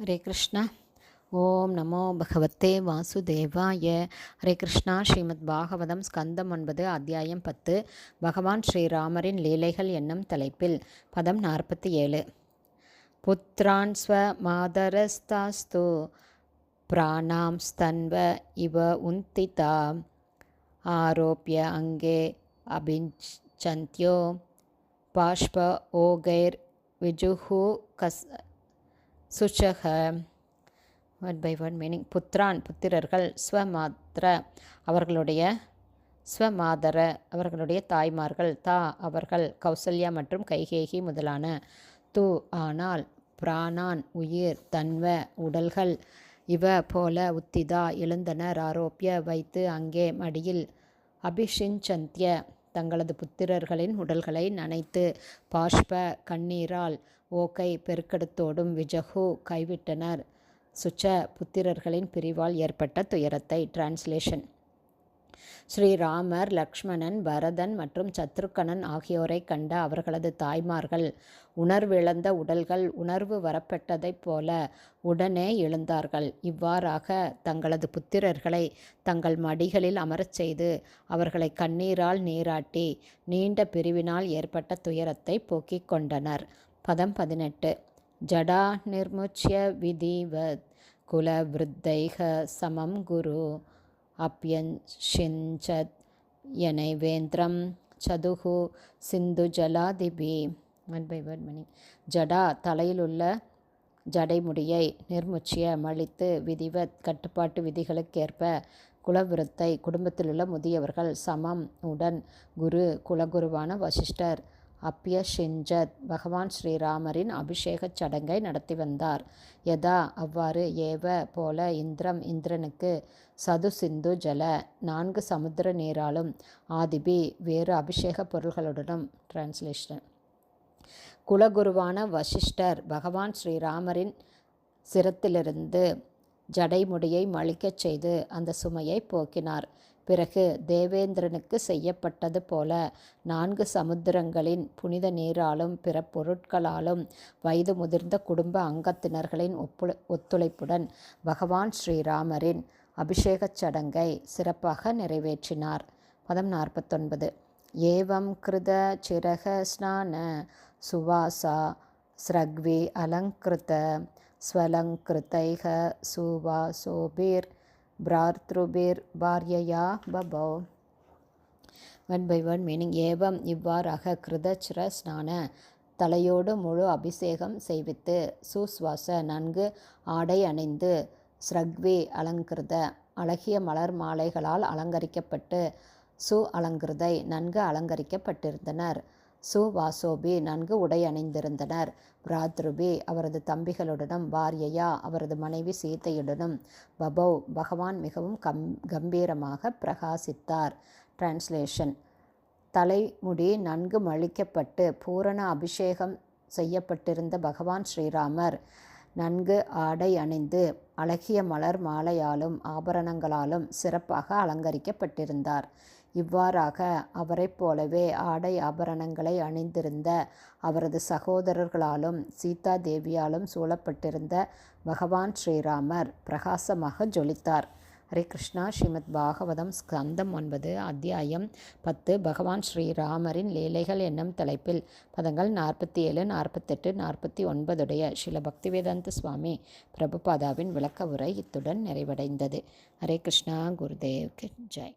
ஹரே கிருஷ்ணா. ஓம் நமோ பகவத்தே வாசுதேவாய. ஹரே கிருஷ்ணா. ஸ்ரீமத் பாகவதம் ஸ்கந்தம் 9 அத்தியாயம் 10 பகவான் ஸ்ரீராமரின் லீலைகள் என்னும் தலைப்பில் பதம் 47. புத்ரான் ஸ்வ மாதரஸ்தாஸ்து பிராணாம் ஸ்தன்வ இவ உந்திதா ஆரோப்ய அங்கே அபிஞ்சந்த்யோ பாஷ்ப ஓகைர் விஜுஹு கஸ் சுச்சக. Word by word meaning. புத்திரான் புத்திரர்கள், ஸ்வமாத்திர அவர்களுடைய தாய்மார்கள், தா அவர்கள், கௌசல்யா மற்றும் கைகேகி முதலான, து ஆனால், பிராணான் உயிர், தன்வ உடல்கள், இவ போல, உத்திதா எழுந்தனர், ஆரோப்பிய வைத்து, அங்கே மடியில், அபிஷிஞ்சந்திய தங்களது புத்திரர்களின் உடல்களை நனைத்து, பாஷ்ப கண்ணீரால், ஓகை பெருக்கெடுத்தோடும், விஜகு கைவிட்டனர், சுச்ச புத்திரர்களின் பிரிவால் ஏற்பட்ட துயரத்தை. டிரான்ஸ்லேஷன். ஸ்ரீராமர், லக்ஷ்மணன், பரதன் மற்றும் சத்ருக்கனன் ஆகியோரை கண்ட அவர்களது தாய்மார்கள் உணர்விழந்த உடல்கள் உணர்வு வரப்பட்டதைப் போல உடனே எழுந்தார்கள். இவ்வாறாக தங்களது புத்திரர்களை தங்கள் மடிகளில் அமரச் செய்து அவர்களை கண்ணீரால் நீராட்டி நீண்ட பிரிவினால் ஏற்பட்ட துயரத்தை போக்கிக் கொண்டனர். பதம் 18. ஜடா நிர்முச்ய விதிவத் குல விருத்தைக சமம் குரு அப்யன்ஷிஞ்சத் யனைவேந்திரம் சதுகு சிந்து ஜலாதிபி. One by word meaning. ஜடா தலையிலுள்ள ஜடைமுடியை, நிர்முச்சிய மழித்து, விதிவத் கட்டுப்பாட்டு விதிகளுக்கேற்ப, குலவிருத்தை குடும்பத்திலுள்ள முதியவர்கள், சமம் உடன், குரு குலகுருவான வசிஷ்டர், அப்யஷிஞ்சத் பகவான் ஸ்ரீராமரின் அபிஷேகச் சடங்கை நடத்தி வந்தார். யதா அவ்வாறு, ஏவ போல, இந்திரம் இந்திரனுக்கு, சது சிந்து ஜல 4 சமுத்திர நீராலும், ஆதிபி வேறு அபிஷேக பொருள்களுடனும். டிரான்ஸ்லேஷன். குலகுருவான வசிஷ்டர் பகவான் ஸ்ரீராமரின் சிரத்திலிருந்து ஜடைமுடியை மழிக்கச் செய்து அந்த சுமையை போக்கினார். பிறகு தேவேந்திரனுக்கு செய்யப்பட்டது போல 4 சமுத்திரங்களின் புனித நீராலும் பிற பொருட்களாலும் வயது முதிர்ந்த குடும்ப அங்கத்தினர்களின் ஒத்துழைப்புடன் பகவான் ஸ்ரீராமரின் அபிஷேகச் சடங்கை சிறப்பாக நிறைவேற்றினார். பதம் 49. ஏவம் கிருத சிரக ஸ்நான சுவாசா ஸ்ரக்வி அலங்கிருத ஸ்வலங்கிருதைக சுவாசோபிர் பிராத்ருபிர் பாரியயா பபோ. One by one meaning. ஏவம் இவ்வாறாக, கிருத சிர ஸ்நான தலையோடு முழு அபிஷேகம் செய்வித்து, சுஸ்வாச நன்கு ஆடை அணிந்து, ஸ்ரக்வி அலங்கிருத அழகிய மலர் மாலைகளால் அலங்கரிக்கப்பட்டு, சு அலங்கிருதை நன்கு அலங்கரிக்கப்பட்டிருந்தனர், சுவாசோபி நன்கு உடை அணிந்திருந்தனர், பிராத்ருபி அவரது தம்பிகளுடனும், பாரியயா அவரது மனைவி சீதையுடனும், பபௌ பகவான் மிகவும் கம்பீரமாக பிரகாசித்தார். டிரான்ஸ்லேஷன். தலைமுடி நன்கு மழிக்கப்பட்டு பூரண அபிஷேகம் செய்யப்பட்டிருந்த பகவான் ஸ்ரீராமர் நன்கு ஆடை அணிந்து அழகிய மலர் மாலையாலும் ஆபரணங்களாலும் சிறப்பாக அலங்கரிக்கப்பட்டிருந்தார். இவ்வாறாக அவரைப் போலவே ஆடை ஆபரணங்களை அணிந்திருந்த அவரது சகோதரர்களாலும் சீதா தேவியாலும் சூழப்பட்டிருந்த பகவான் ஸ்ரீராமர் பிரகாசமாக ஜொலித்தார். ஹரே கிருஷ்ணா. ஸ்ரீமத் பாகவதம் ஸ்கந்தம் 9 அத்தியாயம் 10 பகவான் ஸ்ரீராமரின் லீலைகள் என்னும் தலைப்பில் பதங்கள் 47, 48, 49 ஸ்ரீல பக்திவேதாந்த சுவாமி பிரபுபாதாவின் விளக்க உரை இத்துடன் நிறைவடைந்தது. ஹரே கிருஷ்ணா. குருதேவ் கி ஜெய்.